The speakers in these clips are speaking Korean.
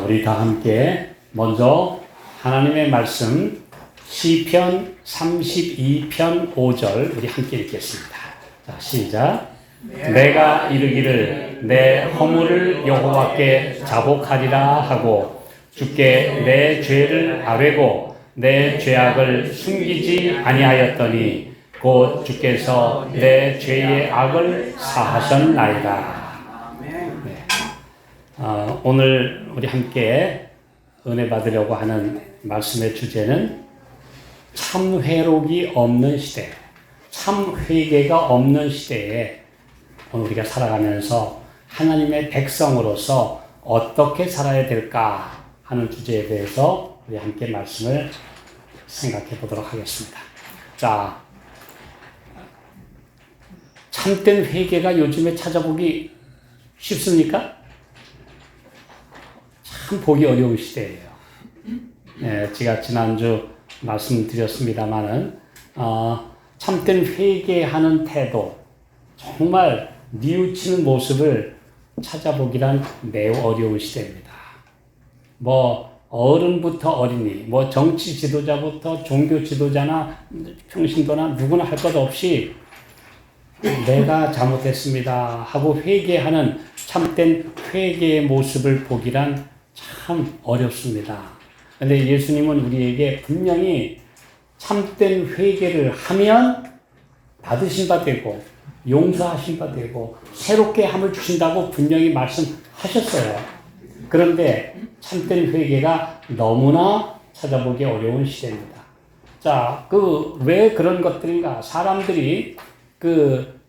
우리 다 함께 먼저 하나님의 말씀 시편 32편 5절 우리 함께 읽겠습니다. 자, 시작. 내가 이르기를 내 허물을 여호와께 자복하리라 하고 주께 내 죄를 아뢰고 내 죄악을 숨기지 아니하였더니 곧 주께서 내 죄의 악을 사하셨나이다. 네. 오늘 우리 함께 은혜 받으려고 하는 말씀의 주제는 참 회복이 없는 시대, 참 회개가 없는 시대에 오늘 우리가 살아가면서 하나님의 백성으로서 어떻게 살아야 될까 하는 주제에 대해서 우리 함께 말씀을 생각해 보도록 하겠습니다. 자, 참된 회개가 요즘에 찾아보기 쉽습니까? 참 보기 어려운 시대예요. 네, 제가 지난주 말씀드렸습니다마는 참된 회개하는 태도, 정말 뉘우치는 모습을 찾아보기란 매우 어려운 시대입니다. 어른부터 어린이, 정치 지도자부터 종교 지도자나 평신도나 누구나 할 것 없이 내가 잘못했습니다 하고 회개하는 참된 회개의 모습을 보기란 참 어렵습니다. 그런데 예수님은 우리에게 분명히 참된 회개를 하면 받으신 바 되고 용서하신 바 되고 새롭게 함을 주신다고 분명히 말씀하셨어요. 그런데 참된 회개가 너무나 찾아보기 어려운 시대입니다. 자, 왜 그런 것들인가? 사람들이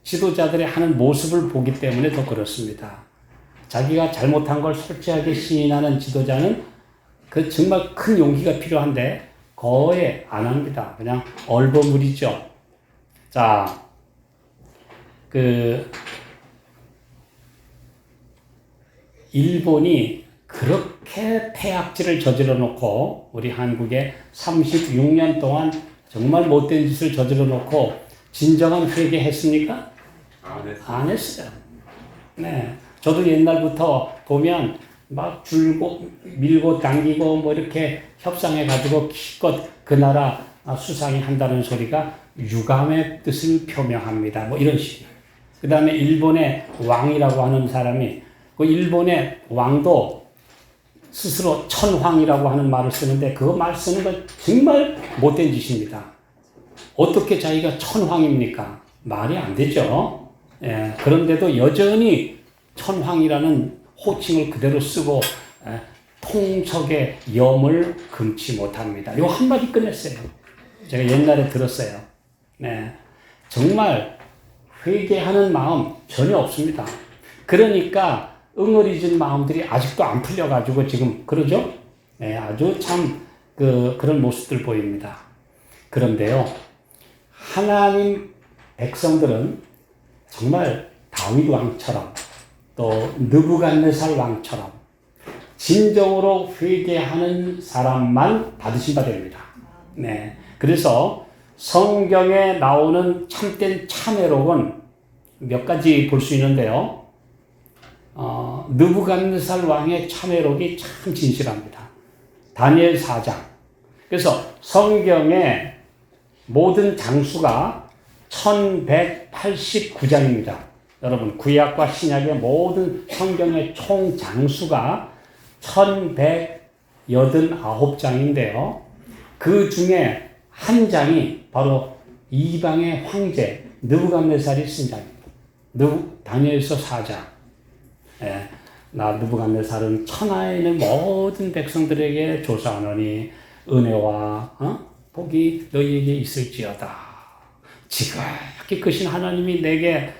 지도자들이 하는 모습을 보기 때문에 더 그렇습니다. 자기가 잘못한 걸 솔직하게 시인하는 지도자는 정말 큰 용기가 필요한데 거의 안 합니다. 그냥 얼버무리죠. 자, 일본이 그렇게 폐악질을 저질러 놓고 우리 한국에 36년 동안 정말 못된 짓을 저질러 놓고 진정한 회개했습니까? 안 했어요. 네. 저도 옛날부터 보면 막 밀고 당기고 이렇게 협상해가지고 기껏 그 나라 수상이 한다는 소리가 유감의 뜻을 표명합니다. 이런 식이에요. 그 다음에 일본의 왕이라고 하는 사람이 일본의 왕도 스스로 천황이라고 하는 말을 쓰는데 그 말 쓰는 건 정말 못된 짓입니다. 어떻게 자기가 천황입니까? 말이 안 되죠. 예, 그런데도 여전히 천황이라는 호칭을 그대로 쓰고 통척의 염을 금치 못합니다. 이거 한마디 끝냈어요. 제가 옛날에 들었어요. 네, 정말 회개하는 마음 전혀 없습니다. 그러니까 응어리진 마음들이 아직도 안 풀려가지고 지금 그러죠? 네, 아주 참 그런 모습들 보입니다. 그런데요, 하나님 백성들은 정말 다윗 왕처럼 또 느부갓네살 왕처럼 진정으로 회개하는 사람만 받으신 바 됩니다. 네, 그래서 성경에 나오는 참된 참회록은 몇 가지 볼 수 있는데요. 느부갓네살 왕의 참회록이 참 진실합니다. 다니엘 4장. 그래서 성경의 모든 장수가 1189장입니다. 여러분, 구약과 신약의 모든 성경의 총 장수가 1189장인데요. 그 중에 한 장이 바로 이방의 황제 느부갓네살이 쓴 장입니다. 다니엘서 4장. 예, 느부갓네살은 천하에 있는 모든 백성들에게 조사하노니 은혜와 복이 너희에게 있을지어다. 지극히 크신 하나님이 내게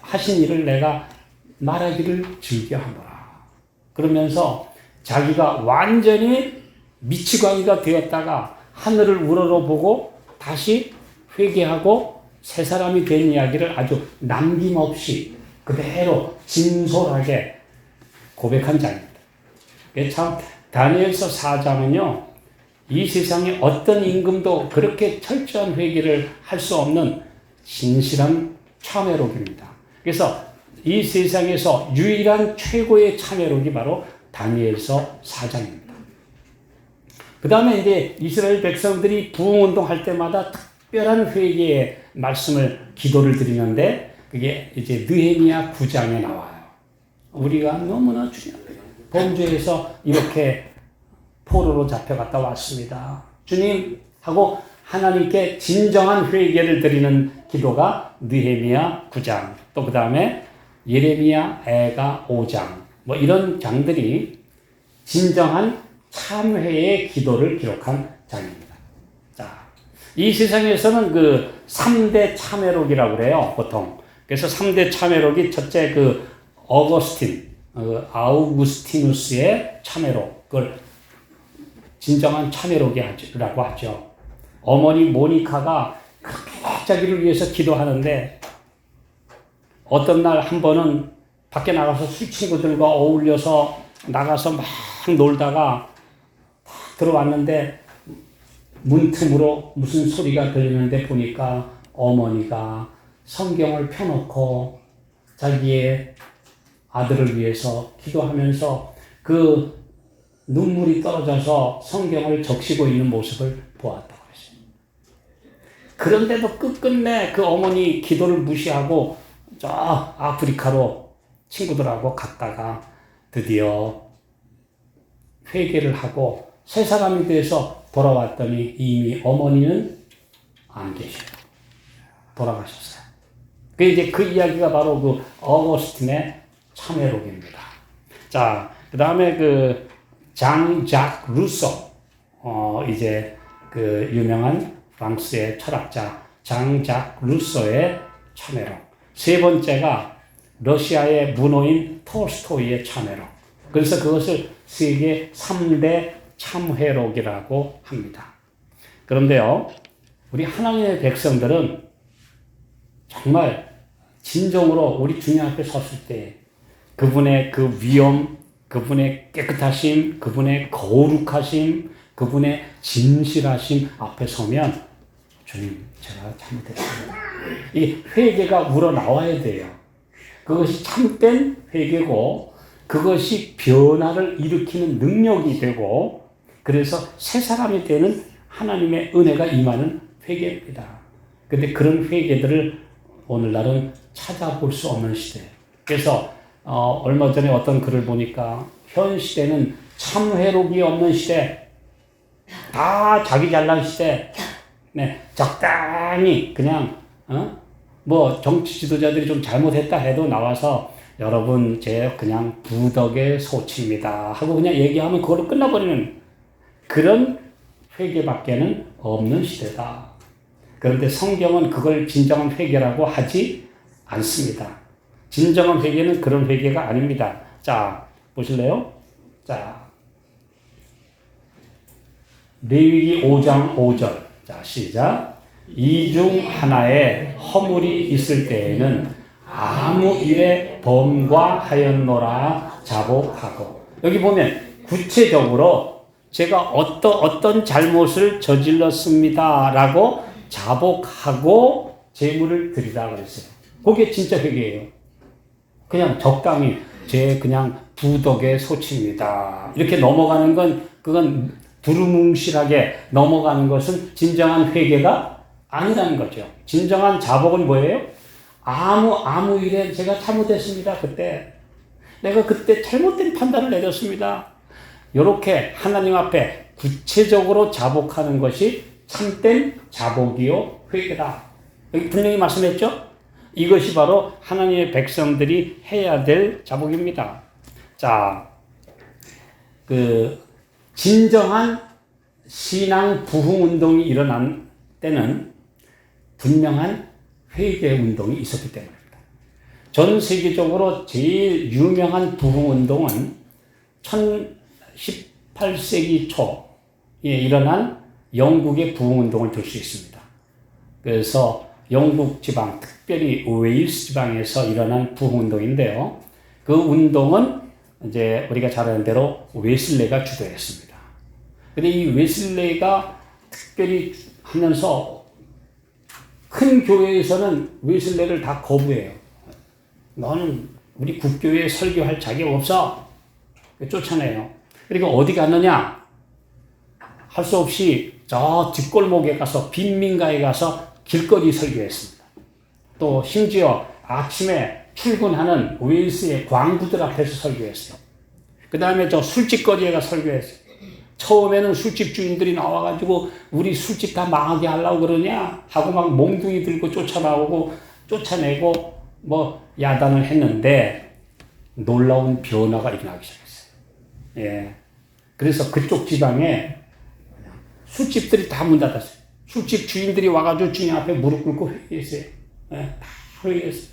하신 일을 내가 말하기를 즐겨하노라. 그러면서 자기가 완전히 미치광이가 되었다가 하늘을 우러러보고 다시 회개하고 새 사람이 된 이야기를 아주 남김없이 그대로 진솔하게 고백한 장입니다. 참 다니엘서 4장은요, 이 세상에 어떤 임금도 그렇게 철저한 회개를 할 수 없는 진실한 참회록입니다. 그래서 이 세상에서 유일한 최고의 참회록이 바로 다니엘서 4장입니다. 그 다음에 이제 이스라엘 백성들이 부흥운동 할 때마다 특별한 회개의 말씀을, 기도를 드리는데 그게 이제 느헤미야 9장에 나와요. 우리가 너무나 중요해요. 범죄에서 이렇게 포로로 잡혀갔다 왔습니다. 주님 하고 하나님께 진정한 회개를 드리는 기도가 느헤미야 9장, 또 그 다음에 예레미야 애가 5장, 뭐 이런 장들이 진정한 참회의 기도를 기록한 장입니다. 자, 이 세상에서는 그 3대 참회록이라고 그래요, 보통. 그래서 3대 참회록이 첫째 그 아우구스티누스의 참회록, 그걸 진정한 참회록이라고 하죠. 어머니 모니카가 그렇게 자기를 위해서 기도하는데 어떤 날 한 번은 밖에 나가서 술 친구들과 어울려서 나가서 막 놀다가 딱 들어왔는데 문틈으로 무슨 소리가 들리는데 보니까 어머니가 성경을 펴놓고 자기의 아들을 위해서 기도하면서 그 눈물이 떨어져서 성경을 적시고 있는 모습을 보았다고 했어요. 그런데도 끝끝내 그 어머니 기도를 무시하고 저 아프리카로 친구들하고 갔다가 드디어 회개를 하고 새 사람이 돼서 돌아왔더니 이미 어머니는 안 계셔요. 돌아가셨어요. 이제 그 이야기가 바로 그 어거스틴의 참회록입니다. 자, 그 다음에 그 장작 루소, 이제 그 유명한 프랑스의 철학자 장작 루소의 참회록. 세 번째가 러시아의 문호인 톨스토이의 참회록. 그래서 그것을 세계 3대 참회록이라고 합니다. 그런데요, 우리 하나님의 백성들은 정말 진정으로 우리 주님 앞에 섰을 때 그분의 그 위엄, 그분의 깨끗하심, 그분의 거룩하심, 그분의 진실하심 앞에 서면 주님, 제가 잘못했습니다. 이 회개가 우러나와야 돼요. 그것이 참된 회개고 그것이 변화를 일으키는 능력이 되고 그래서 새 사람이 되는 하나님의 은혜가 임하는 회개입니다. 그런데 그런 회개들을 오늘날은 찾아볼 수 없는 시대. 그래서 얼마 전에 어떤 글을 보니까 현 시대는 참회록이 없는 시대, 다 자기 잘난 시대, 네, 적당히 그냥 뭐 정치 지도자들이 좀 잘못했다 해도 나와서 여러분 제 그냥 부덕의 소치입니다 하고 그냥 얘기하면 그걸로 끝나버리는 그런 회개밖에는 없는 시대다. 그런데 성경은 그걸 진정한 회개라고 하지 않습니다. 진정한 회개는 그런 회개가 아닙니다. 자, 보실래요? 자, 레위기 5장 5절. 자, 시작. 이 중 하나에 허물이 있을 때에는 아무 일에 범과하였노라 자복하고. 여기 보면 구체적으로 제가 어떤 잘못을 저질렀습니다 라고 자복하고 제물을 드리라 그랬어요. 그게 진짜 회개예요. 그냥 적당히 제 그냥 부덕의 소치입니다 이렇게 넘어가는 건 그건 두루뭉실하게 넘어가는 것은 진정한 회개가 아니라는 거죠. 진정한 자복은 뭐예요? 아무 일에 제가 잘못했습니다. 내가 그때 잘못된 판단을 내렸습니다. 이렇게 하나님 앞에 구체적으로 자복하는 것이 참된 자복이요 회개다. 여기 분명히 말씀했죠? 이것이 바로 하나님의 백성들이 해야 될 자복입니다. 자, 진정한 신앙 부흥 운동이 일어난 때는 분명한 회개 운동이 있었기 때문입니다. 전 세계적으로 제일 유명한 부흥 운동은 18세기 초에 일어난 영국의 부흥 운동을 들 수 있습니다. 그래서 영국 지방, 특별히 웨일스 지방에서 일어난 부흥 운동인데요. 그 운동은 이제 우리가 잘 아는 대로 웨슬레가 주도했습니다. 근데 이 웨슬레가 특별히 하면서 큰 교회에서는 웨슬레를 다 거부해요. 너는 우리 국교회에 설교할 자격 없어. 쫓아내요. 그리고 어디 갔느냐? 할 수 없이 저 뒷골목에 가서 빈민가에 가서 길거리 설교했습니다. 또 심지어 아침에 출근하는 웨일스의 광부들 앞에서 설교했어요. 그 다음에 저 술집거리에 가서 설교했어요. 처음에는 술집 주인들이 나와가지고 우리 술집 다 망하게 하려고 그러냐 하고 막 몽둥이 들고 쫓아내고 뭐 야단을 했는데 놀라운 변화가 일어나기 시작했어요. 예. 그래서 그쪽 지방에 술집들이 다 문 닫았어요. 술집 주인들이 와가지고 주인 앞에 무릎 꿇고 회개했어요. 예. 다 회개했어요.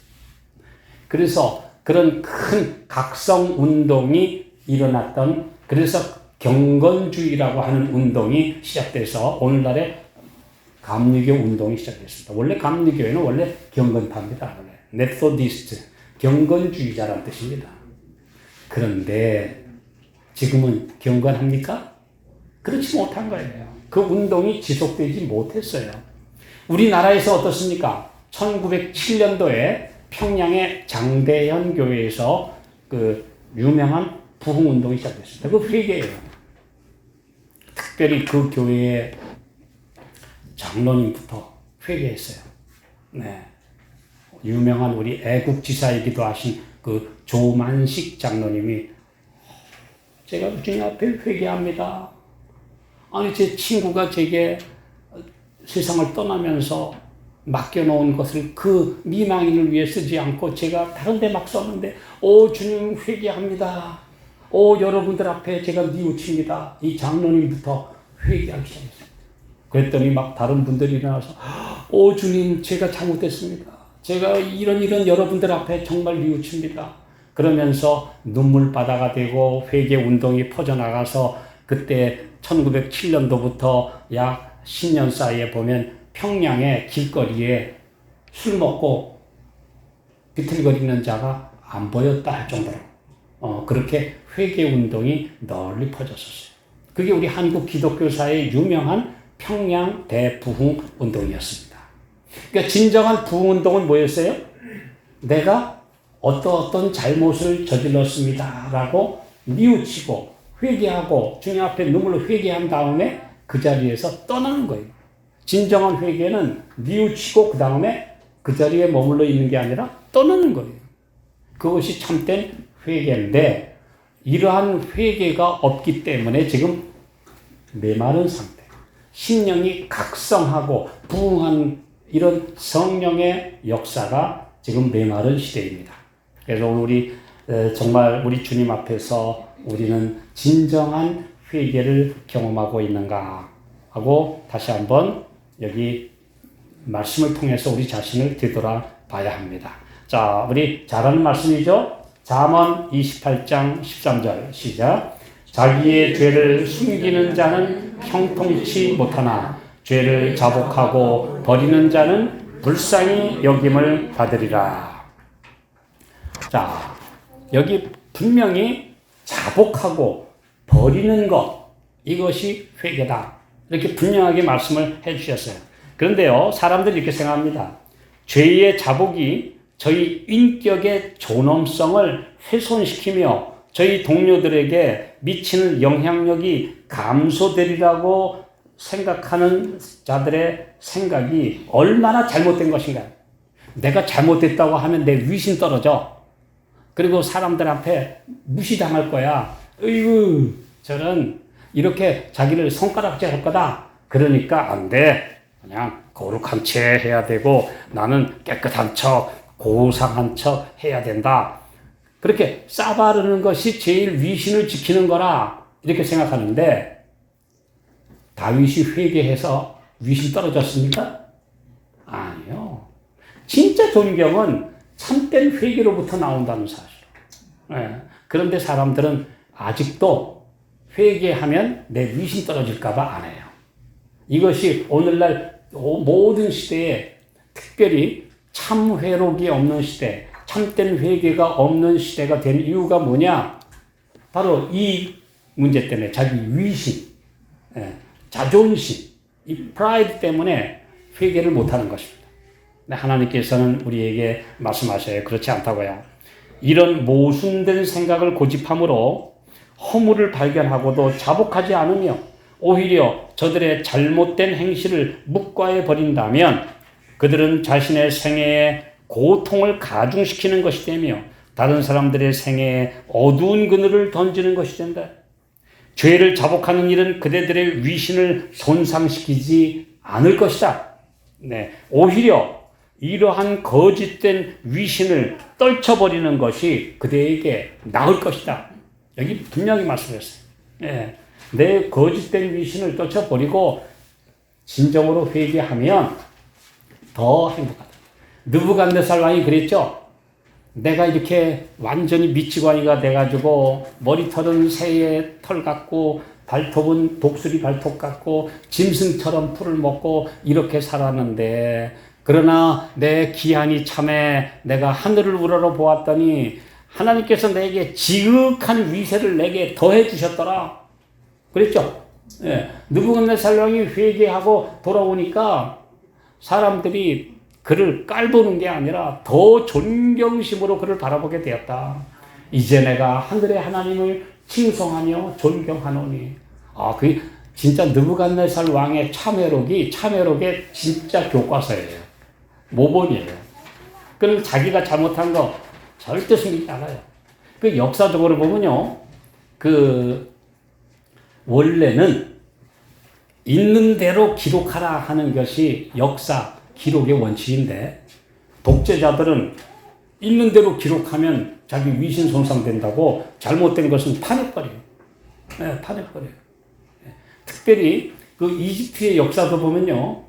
그래서 그런 큰 각성 운동이 일어났던, 그래서 경건주의라고 하는 운동이 시작돼서 오늘날의 감리교 운동이 시작됐습니다. 원래 감리교회는 원래 경건파입니다. 원래 메소디스트, 경건주의자라는 뜻입니다. 그런데 지금은 경건합니까? 그렇지 못한 거예요. 그 운동이 지속되지 못했어요. 우리나라에서 어떻습니까? 1907년도에 평양의 장대현 교회에서 그 유명한 부흥운동이 시작됐습니다. 그 회개예요. 특별히 그 교회의 장로님부터 회개했어요. 네. 유명한 우리 애국지사이기도 하신 그 조만식 장로님이 제가 주님 앞에 회개합니다. 아니 제 친구가 제게 세상을 떠나면서 맡겨놓은 것을 그 미망인을 위해 쓰지 않고 제가 다른 데 막 썼는데 오 주님 회개합니다. 오 여러분들 앞에 제가 뉘우칩니다. 이 장로님부터 회개하기 시작했어요. 그랬더니 막 다른 분들이 일어나서 오 주님 제가 잘못했습니다. 제가 이런 여러분들 앞에 정말 뉘우칩니다. 그러면서 눈물바다가 되고 회개 운동이 퍼져나가서 그때 1907년도부터 약 10년 사이에 보면 평양의 길거리에 술 먹고 비틀거리는 자가 안 보였다 할 정도로 그렇게 회개 운동이 널리 퍼졌었어요. 그게 우리 한국 기독교사의 유명한 평양 대부흥 운동이었습니다. 그러니까 진정한 부흥 운동은 뭐였어요? 내가 어떤 잘못을 저질렀습니다 라고 뉘우치고 회개하고 주님 앞에 눈물로 회개한 다음에 그 자리에서 떠나는 거예요. 진정한 회개는 뉘우치고 그 다음에 그 자리에 머물러 있는 게 아니라 떠나는 거예요. 그것이 참된 회개인데 이러한 회개가 없기 때문에 지금 메마른 상태, 심령이 각성하고 부흥한 이런 성령의 역사가 지금 메마른 시대입니다. 그래서 우리 정말 우리 주님 앞에서 우리는 진정한 회개를 경험하고 있는가 하고 다시 한번 여기 말씀을 통해서 우리 자신을 되돌아봐야 합니다. 자, 우리 잘 아는 말씀이죠? 잠언 28장 13절 시작. 자기의 죄를 숨기는 자는 형통치 못하나 죄를 자복하고 버리는 자는 불쌍히 여김을 받으리라. 자, 여기 분명히 자복하고 버리는 것, 이것이 회개다. 이렇게 분명하게 말씀을 해주셨어요. 그런데요, 사람들이 이렇게 생각합니다. 죄의 자복이 저희 인격의 존엄성을 훼손시키며 저희 동료들에게 미치는 영향력이 감소되리라고 생각하는 자들의 생각이 얼마나 잘못된 것인가. 내가 잘못됐다고 하면 내 위신 떨어져. 그리고 사람들 앞에 무시당할 거야. 으이구, 저는 이렇게 자기를 손가락질 할 거다. 그러니까 안 돼. 그냥 거룩한 채 해야 되고 나는 깨끗한 척, 고상한 척 해야 된다. 그렇게 싸바르는 것이 제일 위신을 지키는 거라 이렇게 생각하는데 다윗이 회개해서 위신 떨어졌습니까? 아니요. 진짜 존경은 참된 회개로부터 나온다는 사실. 네. 그런데 사람들은 아직도 회개하면 내 위신 떨어질까 봐 안 해요. 이것이 오늘날 모든 시대에 특별히 참 회복이 없는 시대, 참된 회개가 없는 시대가 된 이유가 뭐냐? 바로 이 문제 때문에 자기 위신, 자존심, 이 프라이드 때문에 회개를 못하는 것입니다. 하나님께서는 우리에게 말씀하셔요. 그렇지 않다고요. 이런 모순된 생각을 고집함으로 허물을 발견하고도 자복하지 않으며 오히려 저들의 잘못된 행실을 묵과해 버린다면 그들은 자신의 생애에 고통을 가중시키는 것이 되며 다른 사람들의 생애에 어두운 그늘을 던지는 것이 된다. 죄를 자복하는 일은 그대들의 위신을 손상시키지 않을 것이다. 네, 오히려 이러한 거짓된 위신을 떨쳐버리는 것이 그대에게 나을 것이다. 여기 분명히 말씀했어요. 네, 내 거짓된 위신을 떨쳐버리고 진정으로 회개하면 더 행복하다. 느부갓네살 왕이 그랬죠. 내가 이렇게 완전히 미치광이가 돼가지고 머리털은 새의 털 같고 발톱은 독수리 발톱 같고 짐승처럼 풀을 먹고 이렇게 살았는데 그러나 내 기한이 참에 내가 하늘을 우러러 보았더니 하나님께서 내게 지극한 위세를 내게 더해 주셨더라. 그랬죠? 예. 느부갓네살 왕이 회개하고 돌아오니까 사람들이 그를 깔보는 게 아니라 더 존경심으로 그를 바라보게 되었다. 이제 내가 하늘의 하나님을 칭송하며 존경하노니. 그 진짜 느부갓네살 왕의 참회록의 진짜 교과서예요. 모본이에요. 그는 자기가 잘못한 거 절대 숨기지 않아요. 그 역사적으로 보면요, 원래는 있는 대로 기록하라 하는 것이 역사 기록의 원칙인데 독재자들은 있는 대로 기록하면 자기 위신 손상된다고 잘못된 것은 파내버려요. 네, 파내버려요. 특별히 그 이집트의 역사도 보면요,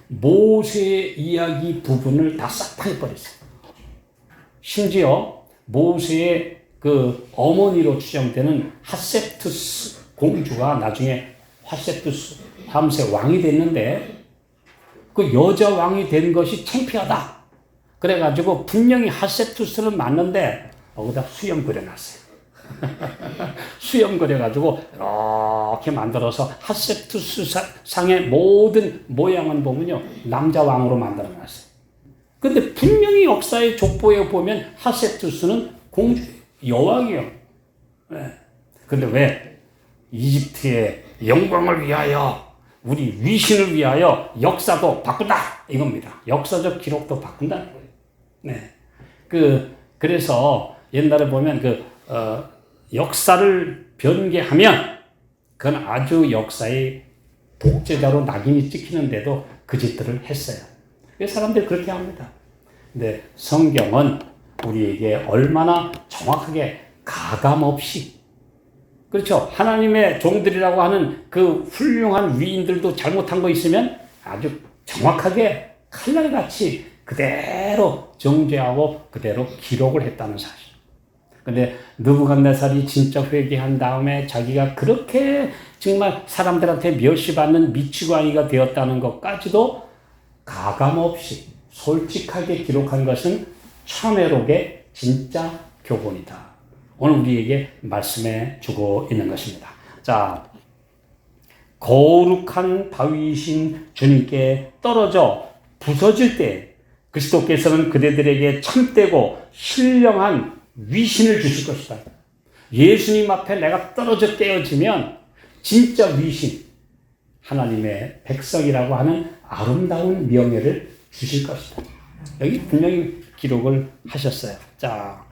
모세의 이야기 부분을 다 싹 파내버렸어요. 심지어 모세의 그 어머니로 추정되는 핫세프투스 공주가 나중에 핫세프투스 3세 왕이 됐는데 그 여자 왕이 된 것이 창피하다. 그래가지고 분명히 핫세프투스는 맞는데 거기다 수염 그려놨어요. 수염 그려가지고 이렇게 만들어서 핫세프투스 상의 모든 모양은 보면요 남자 왕으로 만들어놨어요. 근데 분명히 역사의 족보에 보면 핫세프투스는 공주, 여왕이요. 네. 근데 왜 이집트의 영광을 위하여 우리 위신을 위하여 역사도 바꾼다 이겁니다. 역사적 기록도 바꾼다는 거예요. 네. 그래서 옛날에 보면 역사를 변개하면 그건 아주 역사의 독재자로 낙인이 찍히는데도 그 짓들을 했어요. 사람들이 그렇게 합니다. 근데 성경은 우리에게 얼마나 정확하게 가감 없이, 그렇죠. 하나님의 종들이라고 하는 그 훌륭한 위인들도 잘못한 거 있으면 아주 정확하게 칼날같이 그대로 정죄하고 그대로 기록을 했다는 사실. 근데 느부갓네살이 진짜 회개한 다음에 자기가 그렇게 정말 사람들한테 멸시받는 미치광이가 되었다는 것까지도 가감 없이 솔직하게 기록한 것은 참회록의 진짜 교본이다. 오늘 우리에게 말씀해 주고 있는 것입니다. 자, 거룩한 바위이신 주님께 떨어져 부서질 때 그리스도께서는 그대들에게 참되고 신령한 위신을 주실 것이다. 예수님 앞에 내가 떨어져 깨어지면 진짜 위신, 하나님의 백성이라고 하는 아름다운 명예를 주실 것이다. 여기 분명히 기록을 하셨어요. 자,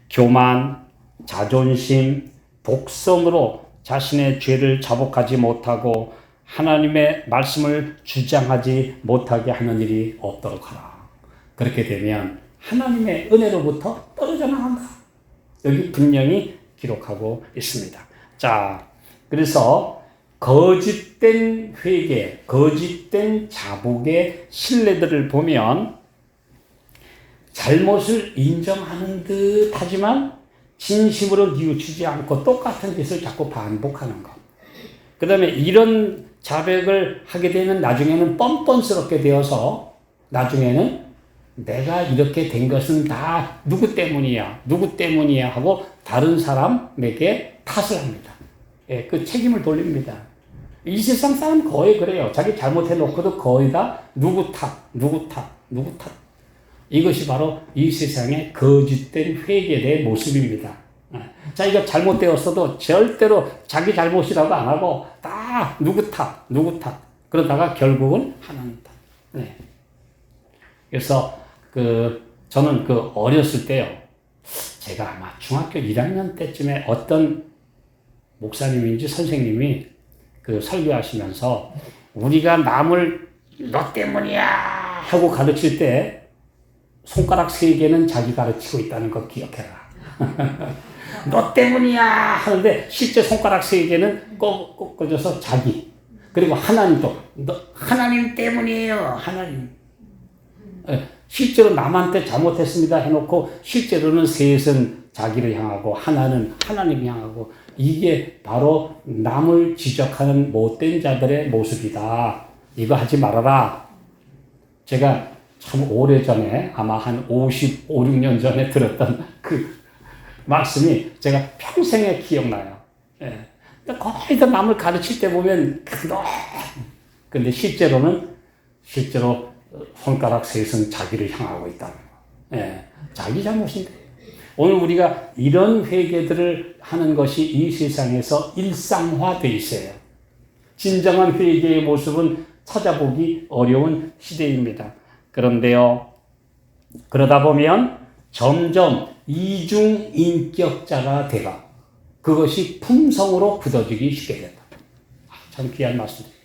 교만, 자존심, 독성으로 자신의 죄를 자복하지 못하고 하나님의 말씀을 주장하지 못하게 하는 일이 없도록 하라. 그렇게 되면 하나님의 은혜로부터 떨어져 나간다. 여기 분명히 기록하고 있습니다. 자, 그래서 거짓된 회개, 거짓된 자복의 신뢰들을 보면 잘못을 인정하는 듯 하지만 진심으로 뉘우치지 않고 똑같은 짓을 자꾸 반복하는 것. 그 다음에 이런 자백을 하게 되면 나중에는 뻔뻔스럽게 되어서 나중에는 내가 이렇게 된 것은 다 누구 때문이야 하고 다른 사람에게 탓을 합니다. 예, 그 책임을 돌립니다. 이 세상 사람 거의 그래요. 자기 잘못해놓고도 거의 다 누구 탓. 이것이 바로 이 세상의 거짓된 회개의 모습입니다. 자기가 잘못되었어도 절대로 자기 잘못이라고 안 하고 다 누구 탓. 그러다가 결국은 하나님 탓. 네. 그래서 저는 어렸을 때요. 제가 아마 중학교 1학년 때쯤에 어떤 목사님인지 선생님이 설교하시면서 우리가 남을 너 때문이야 하고 가르칠 때 손가락 3개는 자기 가르치고 있다는 거 기억해라. 너 때문이야 하는데 실제 손가락 3개는 꺾어져서 자기. 그리고 하나님도 하나님 때문이에요. 하나님. 실제로 남한테 잘못했습니다 해놓고 실제로는 셋은 자기를 향하고 하나는 하나님 향하고 이게 바로 남을 지적하는 못된 자들의 모습이다. 이거 하지 말아라. 제가 참 오래전에 아마 한 55, 6년 전에 들었던 말씀이 제가 평생에 기억나요. 예. 거의 다 남을 가르칠 때 보면 근데 실제로 손가락 3은 자기를 향하고 있다는 거. 예. 자기 잘못인데. 오늘 우리가 이런 회개들을 하는 것이 이 세상에서 일상화되어 있어요. 진정한 회개의 모습은 찾아보기 어려운 시대입니다. 그런데요, 그러다 보면 점점 이중인격자가 되가 그것이 품성으로 굳어지기 쉽게 된다. 참 귀한 말씀이에요.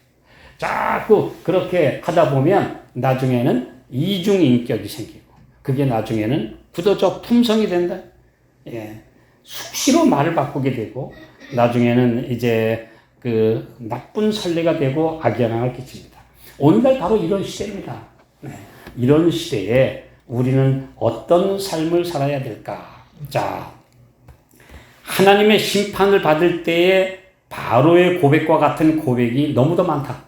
자꾸 그렇게 하다 보면 나중에는 이중인격이 생기고 그게 나중에는 굳어져 품성이 된다. 예. 수시로 말을 바꾸게 되고 나중에는 이제 나쁜 선례가 되고 악영향을 끼칩니다. 오늘날 바로 이런 시대입니다. 네. 이런 시대에 우리는 어떤 삶을 살아야 될까? 자, 하나님의 심판을 받을 때에 바로의 고백과 같은 고백이 너무도 많다.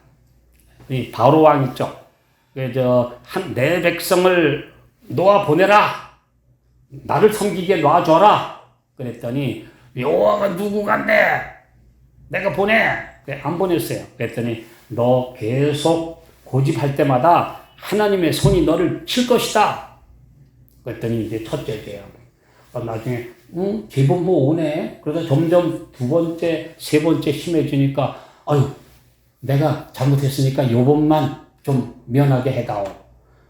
이 바로 왕 있죠. 내 백성을 놓아 보내라. 나를 섬기게 놔줘라. 그랬더니 여호와가 누구 간대? 내가 보내. 안 보냈어요. 그랬더니 너 계속 고집할 때마다 하나님의 손이 너를 칠 것이다. 그랬더니 이제 첫째예요. 나중에 제법 오네. 그러다 점점 2번째, 3번째 심해지니까 내가 잘못했으니까 요번만 좀 면하게 해다오.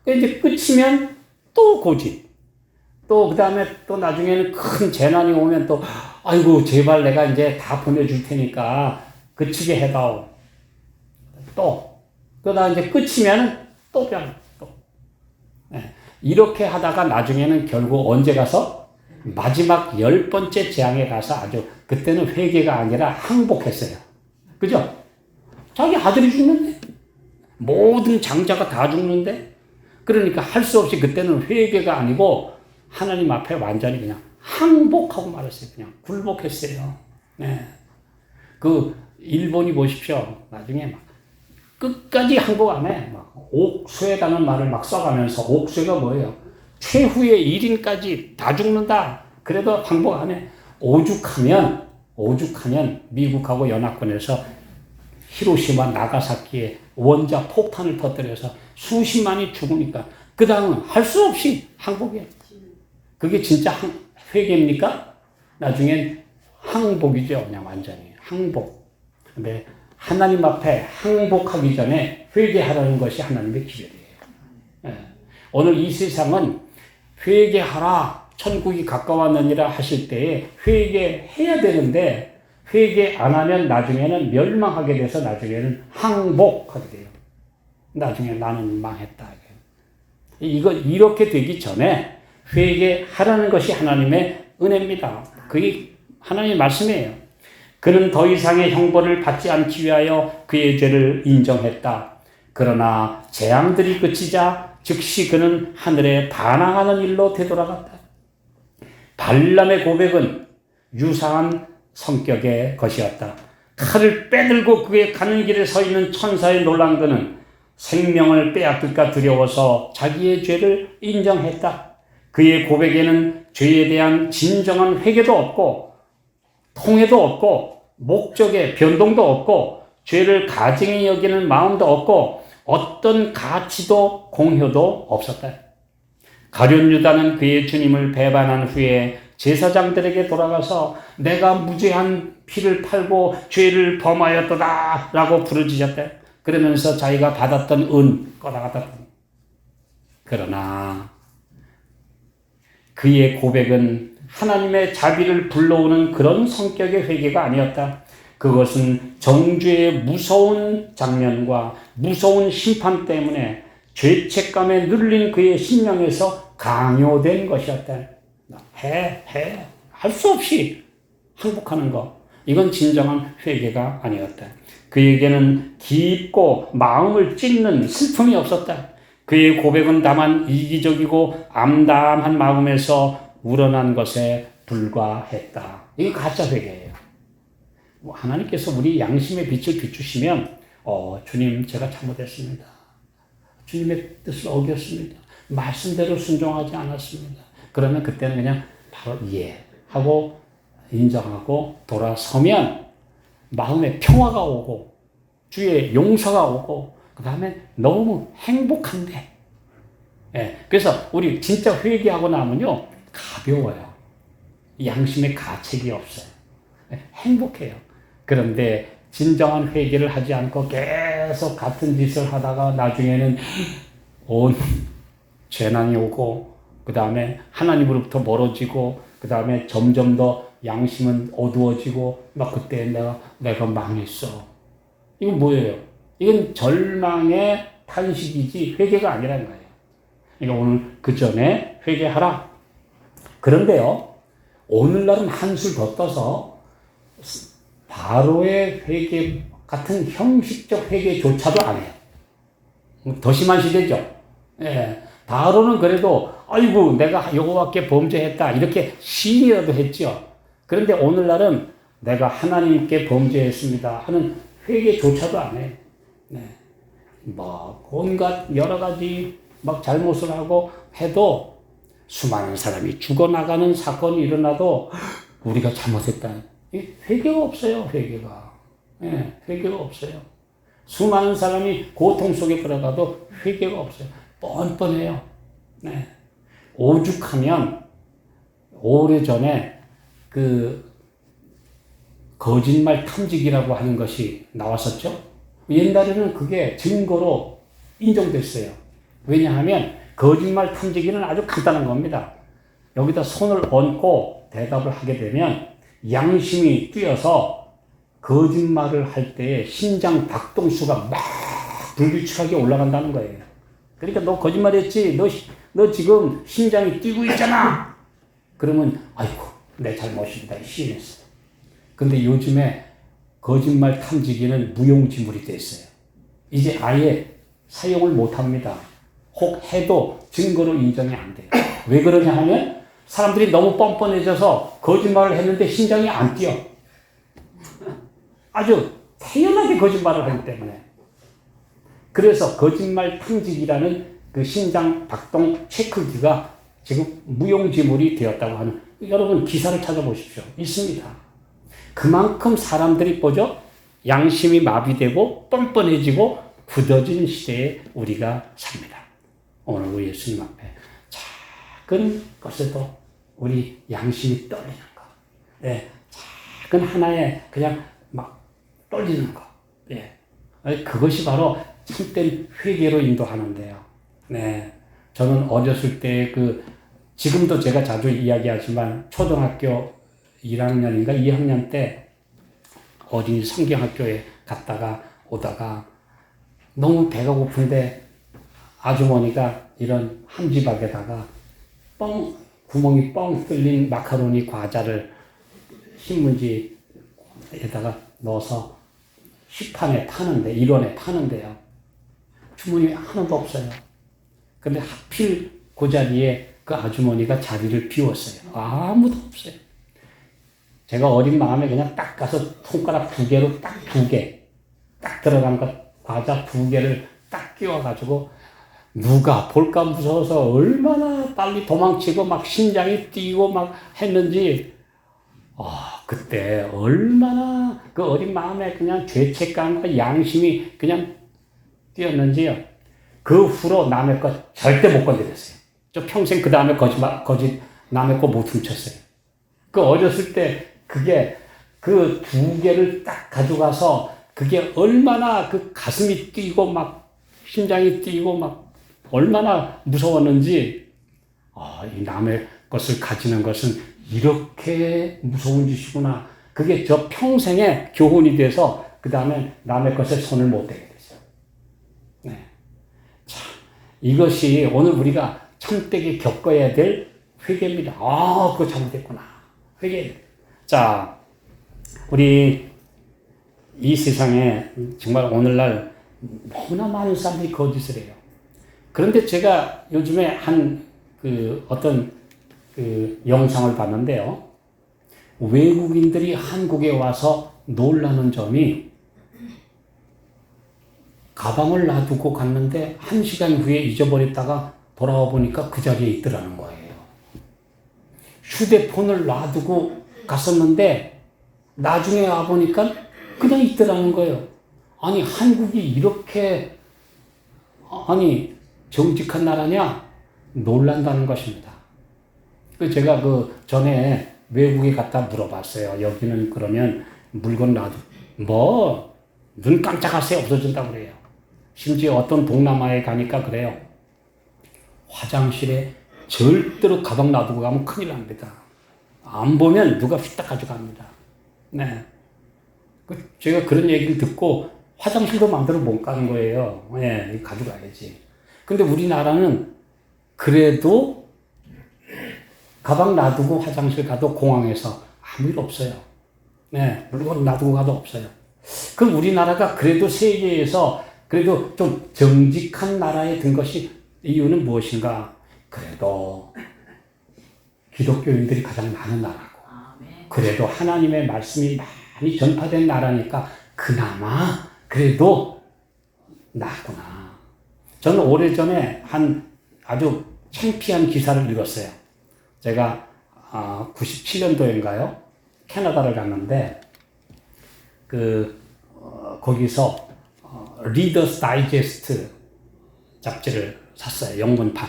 이제 끝이면 또 고집. 또 그 다음에 또 나중에는 큰 재난이 오면 또 아이고 제발 내가 이제 다 보내줄 테니까 그치게 해다오. 또 그러다 이제 끝이면 또 변. 또. 네. 이렇게 하다가 나중에는 결국 언제 가서 마지막 10번째 재앙에 가서 아주 그때는 회개가 아니라 항복했어요. 그죠? 자기 아들이 죽는데 모든 장자가 다 죽는데 그러니까 할 수 없이 그때는 회개가 아니고 하나님 앞에 완전히 그냥 항복하고 말았어요. 그냥 굴복했어요. 네. 일본이 보십시오. 나중에 막 끝까지 항복 안 해. 막 옥쇠라는 말을 막 써가면서 옥쇠가 뭐예요? 최후의 1인까지 다 죽는다. 그래도 항복 안 해. 오죽하면 미국하고 연합군에서 히로시마 나가사키에 원자 폭탄을 터뜨려서 수십만이 죽으니까 그 다음은 할 수 없이 항복해. 그게 진짜 회개입니까? 나중엔 항복이죠. 그냥 완전히 항복. 근데 하나님 앞에 항복하기 전에 회개하라는 것이 하나님의 기별이에요. 예. 오늘 이 세상은 회개하라, 천국이 가까웠느니라 하실 때에 회개해야 되는데 회개 안 하면 나중에는 멸망하게 돼서 나중에는 항복하게 돼요. 나중에 나는 망했다. 이렇게 되기 전에 회개하라는 것이 하나님의 은혜입니다. 그게 하나님의 말씀이에요. 그는 더 이상의 형벌을 받지 않기 위하여 그의 죄를 인정했다. 그러나 재앙들이 그치자 즉시 그는 하늘에 반항하는 일로 되돌아갔다. 발람의 고백은 유사한 성격의 것이었다. 칼을 빼들고 그의 가는 길에 서 있는 천사의 놀란 그는 생명을 빼앗길까 두려워서 자기의 죄를 인정했다. 그의 고백에는 죄에 대한 진정한 회개도 없고 통해도 없고 목적의 변동도 없고 죄를 가증히 여기는 마음도 없고 어떤 가치도 공효도 없었다. 가룟 유다는 그의 주님을 배반한 후에 제사장들에게 돌아가서 내가 무죄한 피를 팔고 죄를 범하였도다 라고 부르짖었대. 그러면서 자기가 받았던 은 꺼다갔다. 그러나 그의 고백은 하나님의 자비를 불러오는 그런 성격의 회개가 아니었다. 그것은 정죄의 무서운 장면과 무서운 심판 때문에 죄책감에 눌린 그의 심령에서 강요된 것이었다. 할 수 없이 항복하는 것. 이건 진정한 회개가 아니었다. 그에게는 깊고 마음을 찢는 슬픔이 없었다. 그의 고백은 다만 이기적이고 암담한 마음에서 우러난 것에 불과했다. 이게 가짜 회개예요. 하나님께서 우리 양심의 빛을 비추시면 주님 제가 잘못했습니다. 주님의 뜻을 어겼습니다. 말씀대로 순종하지 않았습니다. 그러면 그때는 그냥 바로 이해하고 인정하고 돌아서면 마음에 평화가 오고 주의 용서가 오고 그 다음에 너무 행복한데 그래서 우리 진짜 회개하고 나면요 가벼워요. 양심에 가책이 없어요. 행복해요. 그런데 진정한 회개를 하지 않고 계속 같은 짓을 하다가 나중에는 온 재난이 오고 그 다음에 하나님으로부터 멀어지고 그 다음에 점점 더 양심은 어두워지고 막 그때 내가 망했어. 이건 뭐예요? 이건 절망의 탄식이지 회개가 아니라는 거예요. 그러니까 오늘 그 전에 회개하라. 그런데요, 오늘날은 한술 더 떠서 바로의 회개 같은 형식적 회개조차도 안 해요. 더 심한 시대죠. 바로는 그래도 아이고 내가 여호와께 범죄했다 이렇게 시인이라도 했죠. 그런데 오늘날은 내가 하나님께 범죄했습니다 하는 회개조차도 안 해요. 뭐 온갖 여러 가지 막 잘못을 하고 해도 수많은 사람이 죽어나가는 사건이 일어나도 우리가 잘못했다. 회개가 없어요. 회개가. 회개가 없어요. 수많은 사람이 고통 속에 들어가도 회개가 없어요. 뻔뻔해요. 오죽하면 오래전에 그 거짓말 탐지기라고 하는 것이 나왔었죠. 옛날에는 그게 증거로 인정됐어요. 왜냐하면 거짓말 탐지기는 아주 간단한 겁니다. 여기다 손을 얹고 대답을 하게 되면 양심이 뛰어서 거짓말을 할 때의 심장 박동수가 막 불규칙하게 올라간다는 거예요. 그러니까 너 거짓말했지? 너 지금 심장이 뛰고 있잖아. 그러면 아이고 내 잘못입니다. 시인했어요. 근데 요즘에 거짓말 탐지기는 무용지물이 됐어요. 이제 아예 사용을 못합니다. 혹 해도 증거로 인정이 안 돼요. 왜 그러냐 하면 사람들이 너무 뻔뻔해져서 거짓말을 했는데 심장이 안 뛰어. 아주 태연하게 거짓말을 하기 때문에. 그래서 거짓말 탐지기라는 그 심장 박동 체크기가 지금 무용지물이 되었다고 하는, 여러분 기사를 찾아보십시오. 있습니다. 그만큼 사람들이 뭐죠? 양심이 마비되고 뻔뻔해지고 굳어진 시대에 우리가 삽니다. 오늘 우리 예수님 앞에 작은 것에도 우리 양심이 떨리는 거. 작은 하나에 그냥 막 떨리는 거. 그것이 바로 참된 회개로 인도하는데요. 저는 어렸을 때 지금도 제가 자주 이야기하지만 초등학교 1학년인가 2학년 때 어린이 성경학교에 갔다가 오다가 너무 배가 고픈데 아주머니가 이런 함지박에다가 구멍이 뻥 뚫린 마카로니 과자를 신문지에다가 넣어서 시판에 파는데, 1원에 파는데요. 주머니에 하나도 없어요. 근데 하필 그 자리에 그 아주머니가 자리를 비웠어요. 아무도 없어요. 제가 어린 마음에 그냥 딱 가서 손가락 2개로 딱 2개, 딱 들어간 것, 과자 2개를 딱 끼워가지고 누가 볼까 무서워서 얼마나 빨리 도망치고 막 심장이 뛰고 막 했는지, 그때 얼마나 그 어린 마음에 그냥 죄책감과 양심이 그냥 뛰었는지요. 그 후로 남의 것 절대 못 건드렸어요. 저 평생 그 다음에 거짓 남의 거 못 훔쳤어요. 그 어렸을 때 그게 그 두 개를 딱 가져가서 그게 얼마나 그 가슴이 뛰고 막 심장이 뛰고 막 얼마나 무서웠는지, 이 남의 것을 가지는 것은 이렇게 무서운 짓이구나. 그게 저 평생의 교훈이 돼서 그 다음에 남의 것에 손을 못 대게 됐어요. 네. 참, 이것이 오늘 우리가 참되게 겪어야 될 회개입니다. 그거 잘못됐구나. 회개. 자, 우리 이 세상에 정말 오늘날 너무나 많은 사람들이 거짓을 해요. 그런데 제가 요즘에 어떤 영상을 봤는데요. 외국인들이 한국에 와서 놀라는 점이 가방을 놔두고 갔는데 1시간 후에 잊어버렸다가 돌아와 보니까 그 자리에 있더라는 거예요. 휴대폰을 놔두고 갔었는데 나중에 와보니까 그냥 있더라는 거예요. 아니, 한국이 이렇게 정직한 나라냐? 놀란다는 것입니다. 제가 전에 외국에 갔다 물어봤어요. 여기는 그러면 물건 눈 깜짝할 새 없어진다고 그래요. 심지어 어떤 동남아에 가니까 그래요. 화장실에 절대로 가방 놔두고 가면 큰일 납니다. 안 보면 누가 휘딱 가져갑니다. 네. 제가 그런 얘기를 듣고 화장실도 마음대로 못 가는 거예요. 네, 가져가야지. 근데 우리나라는 그래도 가방 놔두고 화장실 가도 공항에서 아무 일 없어요. 네, 물건 놔두고 가도 없어요. 그럼 우리나라가 그래도 세계에서 그래도 좀 정직한 나라에 든 것이 이유는 무엇인가? 그래도 기독교인들이 가장 많은 나라고, 그래도 하나님의 말씀이 많이 전파된 나라니까 그나마 그래도 낫구나. 저는 오래전에 아주 창피한 기사를 읽었어요. 제가 97년도인가요? 캐나다를 갔는데 거기서 리더스 다이제스트 잡지를 샀어요. 영문판.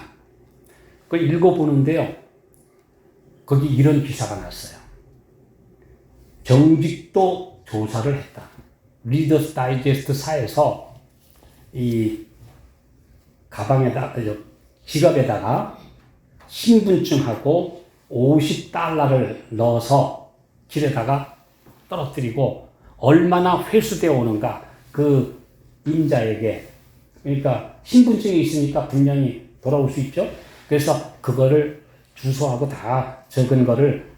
그걸 읽어보는데요. 거기 이런 기사가 났어요. 정직도 조사를 했다. 리더스 다이제스트 사에서 이 지갑에다가 신분증하고 $50를 넣어서 길에다가 떨어뜨리고 얼마나 회수되어 오는가 그 임자에게, 그러니까 신분증이 있으니까 분명히 돌아올 수 있죠. 그래서 그거를 주소하고 다 적은 거를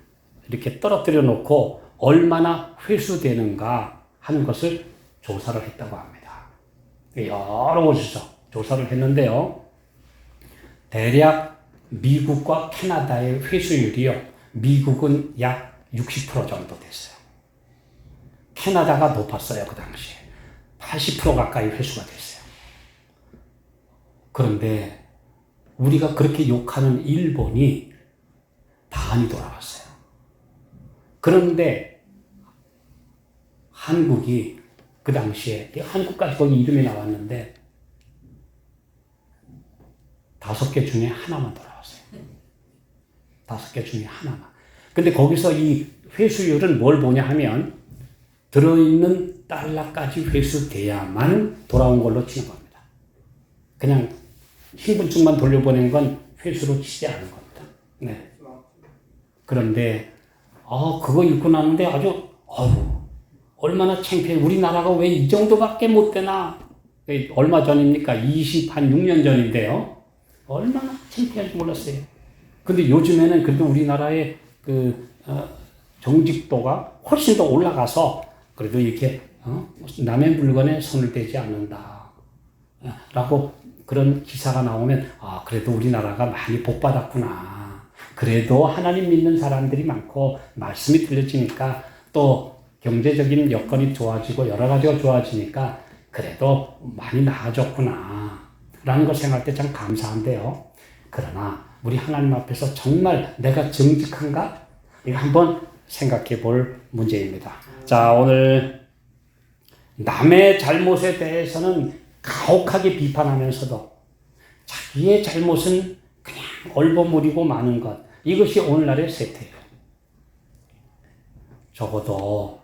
이렇게 떨어뜨려 놓고 얼마나 회수되는가 하는 것을 조사를 했다고 합니다. 여러 곳에서 조사를 했는데요. 대략 미국과 캐나다의 회수율이요. 미국은 약 60% 정도 됐어요. 캐나다가 높았어요. 그 당시에. 80% 가까이 회수가 됐어요. 그런데 우리가 그렇게 욕하는 일본이 반이 돌아왔어요. 그런데 한국이 그 당시에, 한국까지 거기 이름이 나왔는데 5개 중에 하나만 돌아왔어요. 5개 중에 하나만. 근데 거기서 이 회수율은 뭘 보냐 하면 들어있는 달러까지 회수돼야만 돌아온 걸로 치는 겁니다. 그냥 신분증만 돌려보낸 건 회수로 치지 않은 겁니다. 네. 그런데 그거 읽고 나는데 아주 얼마나 창피해. 우리나라가 왜 이 정도밖에 못 되나. 얼마 전입니까? 26년 전인데요. 얼마나 창피한지 몰랐어요. 근데 요즘에는 그래도 우리나라의 정직도가 훨씬 더 올라가서 그래도 이렇게 남의 물건에 손을 대지 않는다 라고 그런 기사가 나오면 그래도 우리나라가 많이 복받았구나. 그래도 하나님 믿는 사람들이 많고 말씀이 들려지니까 또 경제적인 여건이 좋아지고 여러 가지가 좋아지니까 그래도 많이 나아졌구나 라는 걸 생각할 때 참 감사한데요. 그러나 우리 하나님 앞에서 정말 내가 정직한가? 이거 한번 생각해 볼 문제입니다. 자, 오늘 남의 잘못에 대해서는 가혹하게 비판하면서도 자기의 잘못은 그냥 얼버무리고 마는 것, 이것이 오늘날의 세태예요. 적어도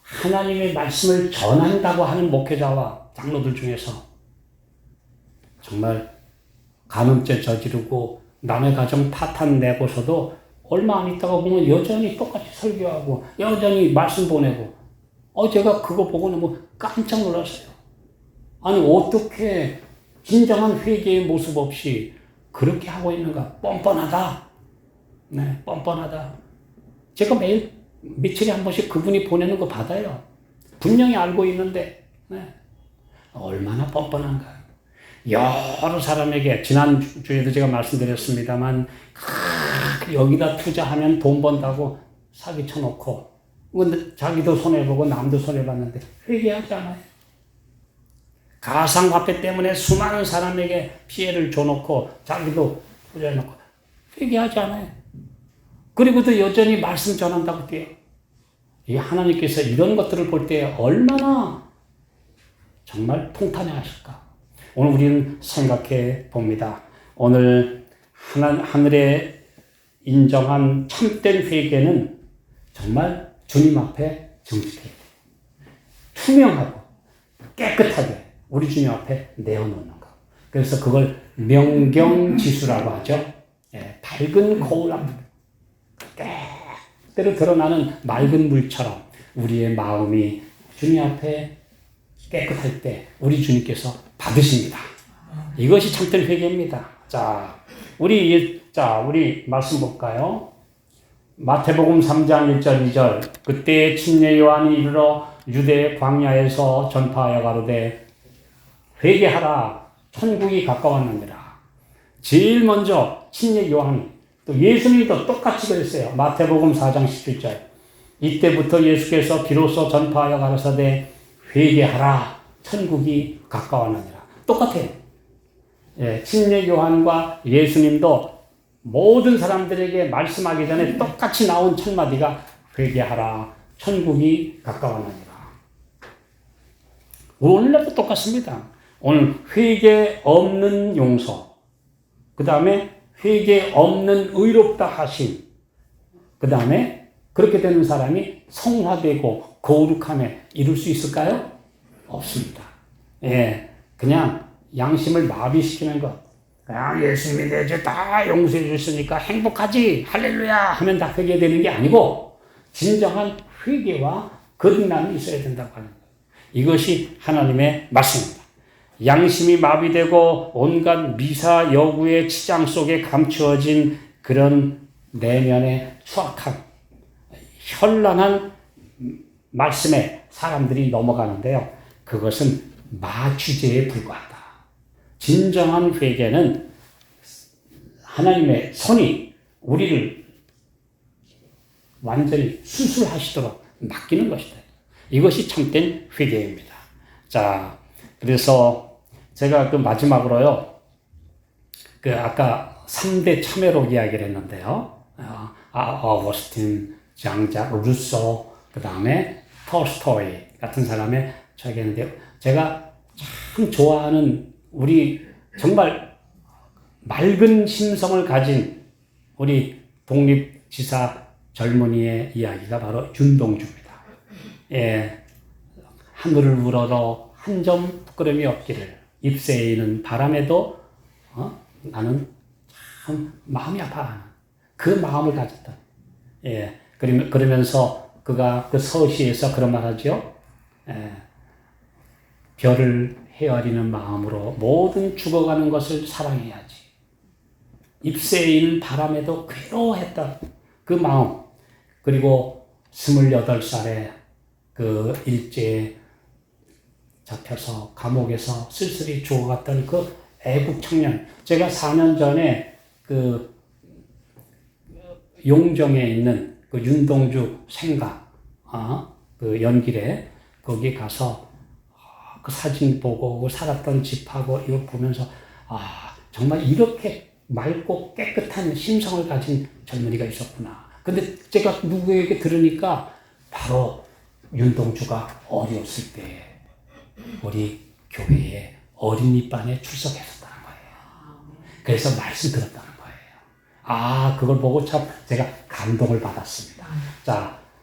하나님의 말씀을 전한다고 하는 목회자와 장로들 중에서 정말 간음죄 저지르고 남의 가정 파탄 내고서도 얼마 안 있다가 보면 여전히 똑같이 설교하고 여전히 말씀 보내고 제가 그거 보고 너무 깜짝 놀랐어요. 아니 어떻게 진정한 회개의 모습 없이 그렇게 하고 있는가. 뻔뻔하다. 네, 뻔뻔하다. 제가 매일 며칠에 한 번씩 그분이 보내는 거 받아요. 분명히 알고 있는데 얼마나 뻔뻔한가. 여러 사람에게 지난주에도 제가 말씀드렸습니다만 여기다 투자하면 돈 번다고 사기 쳐놓고 근데 자기도 손해보고 남도 손해봤는데 회개하지 않아요. 가상화폐 때문에 수많은 사람에게 피해를 줘놓고 자기도 투자해놓고 회개하지 않아요. 그리고도 여전히 말씀 전한다고 돼요. 이 하나님께서 이런 것들을 볼 때 얼마나 정말 통탄해 하실까. 오늘 우리는 생각해 봅니다. 오늘 하늘에 인정한 참된 회개는 정말 주님 앞에 정직해야 돼. 투명하고 깨끗하게 우리 주님 앞에 내어놓는 거. 그래서 그걸 명경지수라고 하죠. 밝은 거울 앞에 때로 드러나는 맑은 물처럼 우리의 마음이 주님 앞에 깨끗할 때 우리 주님께서 받으십니다. 이것이 참된 회개입니다. 우리 말씀 볼까요? 마태복음 3장 1절 2절 그때 침례 요한이 이르러 유대 광야에서 전파하여 가로되 회개하라 천국이 가까웠느니라. 제일 먼저 침례 요한이 또 예수님도 똑같이 그랬어요. 마태복음 4장 17절 이때부터 예수께서 비로소 전파하여 가라사대 회개하라 천국이 가까웠느니라. 똑같아요. 침례 요한과 예수님도 모든 사람들에게 말씀하기 전에 똑같이 나온 첫 마디가 회개하라 천국이 가까웠느니라. 오늘날도 똑같습니다. 오늘 회개 없는 용서, 그 다음에 회개 없는 의롭다 하심, 그 다음에 그렇게 되는 사람이 성화되고 거룩함에 이룰 수 있을까요? 없습니다. 그냥 양심을 마비시키는 것. 그냥 예수님이 내 죄 다 용서해 주셨으니까 행복하지 할렐루야 하면 다 회개되는 게 아니고 진정한 회개와 거듭남이 있어야 된다고 하는 거예요. 이것이 하나님의 말씀입니다. 양심이 마비되고 온갖 미사 여구의 치장 속에 감추어진 그런 내면의 추악한 현란한 말씀에 사람들이 넘어가는데요. 그것은 마취제에 불과하다. 진정한 회개는 하나님의 손이 우리를 완전히 수술하시도록 맡기는 것이다. 이것이 참된 회개입니다. 그래서 제가 마지막으로요, 아까 3대 참회록 이야기를 했는데요. 어거스틴, 장작, 루소, 그 다음에 톨스토이 같은 사람의 책이었는데, 제가 참 좋아하는 우리 정말 맑은 심성을 가진 우리 독립지사 젊은이의 이야기가 바로 윤동주입니다. 하늘을 우러러 한 점 부끄러움이 없기를 잎새이는 바람에도 나는 참 마음이 아파하는 그 마음을 가졌다. 그러면서 그가 그 서시에서 그런 말 하죠. 별을 헤아리는 마음으로 모든 죽어가는 것을 사랑해야지. 잎새인 바람에도 괴로워했다. 그 마음. 그리고 28살에 그 일제에 잡혀서 감옥에서 쓸쓸히 죽어갔던 그 애국 청년. 제가 4년 전에 그 용정에 있는 그 윤동주 생가, 그 연길에 거기 가서 그 사진 보고 살았던 집하고 이거 보면서 정말 이렇게 맑고 깨끗한 심성을 가진 젊은이가 있었구나. 근데 제가 누구에게 들으니까 바로 윤동주가 어렸을 때 우리 교회에 어린이반에 출석했었다는 거예요. 그래서 말씀 들었다는 거예요. 그걸 보고 참 제가 감동을 받았습니다.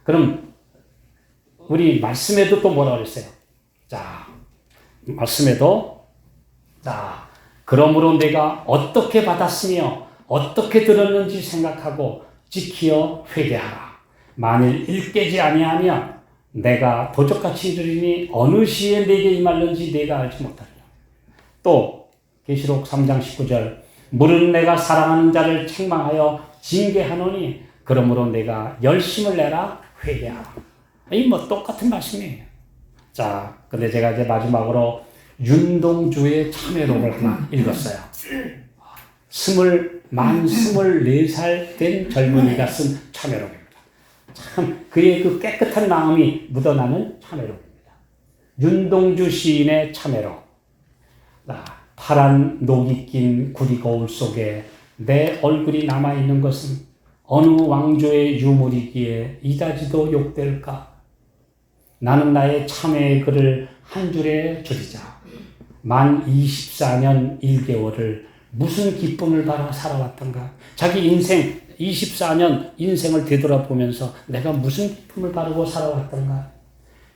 그럼 우리 말씀에도 또 뭐라 그랬어요? 자, 말씀에도 자, 그러므로 내가 어떻게 받았으며 어떻게 들었는지 생각하고 지키어 회개하라. 만일 일깨지 아니하면 내가 도적같이 이르리니 어느 시에 내게 임할는지 내가 알지 못하리라. 또 계시록 3장 19절 물은 내가 사랑하는 자를 책망하여 징계하노니 그러므로 내가 열심을 내라 회개하라. 이 뭐 똑같은 말씀이에요. 자, 근데 제가 이제 마지막으로 윤동주의 참회록을 하나 읽었어요. 24살 된 젊은이가 쓴 참회록입니다. 참 그의 그 깨끗한 마음이 묻어나는 참회록입니다. 윤동주 시인의 참회록. 파란 녹이 낀 구리 거울 속에 내 얼굴이 남아있는 것은 어느 왕조의 유물이기에 이다지도 욕될까? 나는 나의 참회의 글을 한 줄에 줄이자. 만 24년 1개월을 무슨 기쁨을 바라 살아왔던가? 자기 인생 24년 인생을 되돌아보면서 내가 무슨 기쁨을 바라고 살아왔던가?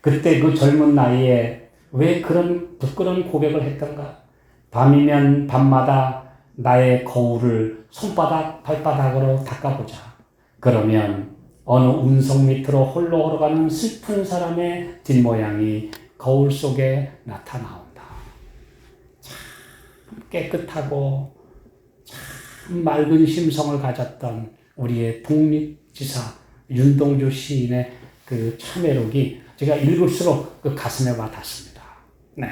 그때 그 젊은 나이에 왜 그런 부끄러운 고백을 했던가? 밤이면 밤마다 나의 거울을 손바닥 발바닥으로 닦아보자. 그러면 어느 운석 밑으로 홀로 걸어가는 슬픈 사람의 뒷모양이 거울 속에 나타나온다. 참 깨끗하고 참 맑은 심성을 가졌던 우리의 독립지사 윤동주 시인의 그 참회록이 제가 읽을수록 그 가슴에 와닿습니다. 네.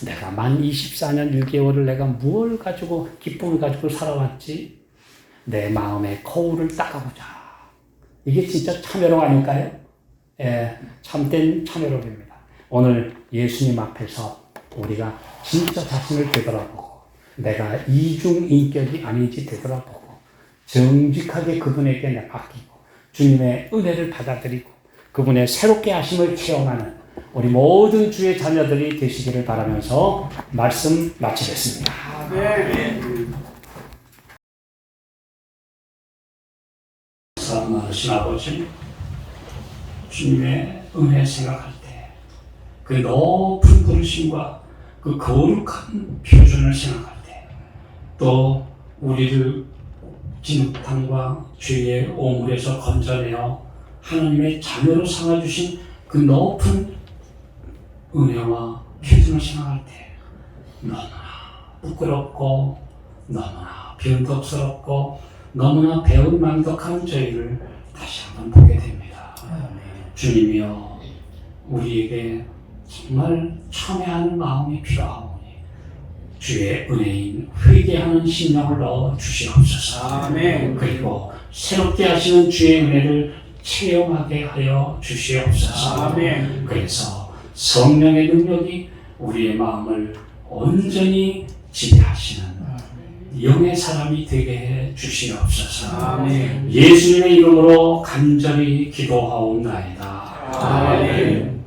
내가 만 24년 1개월을 내가 무엇을 가지고 기쁨을 가지고 살아왔지? 내 마음의 거울을 닦아보자. 이게 진짜 참회록 아닐까요? 예, 참된 참회록입니다. 오늘 예수님 앞에서 우리가 진짜 자신을 되돌아보고 내가 이중인격이 아닌지 되돌아보고 정직하게 그분에게 맡기고 주님의 은혜를 받아들이고 그분의 새롭게 하심을 체험하는 우리 모든 주의 자녀들이 되시기를 바라면서 말씀 마치겠습니다. 사랑 많으신 아버지, 주님의 은혜 생각할 때 그 높은 부르심과 그 거룩한 표준을 생각할 때 또 우리를 진흙탕과 죄의 오물에서 건져내어 하나님의 자녀로 삼아주신 그 높은 은혜와 표준을 생각할 때 너무나 부끄럽고 너무나 변덕스럽고 너무나 배은망덕한 저희를 다시 한번 보게 됩니다. 주님이여 우리에게 정말 참회하는 마음이 필요하오니 주의 은혜인 회개하는 심령을 넣어 주시옵소서. 아멘. 그리고 새롭게 하시는 주의 은혜를 체험하게 하여 주시옵소서. 아멘. 그래서 성령의 능력이 우리의 마음을 온전히 지배하시는 영의 사람이 되게 해 주시옵소서. 아멘. 예수님의 이름으로 간절히 기도하옵나이다. 아멘.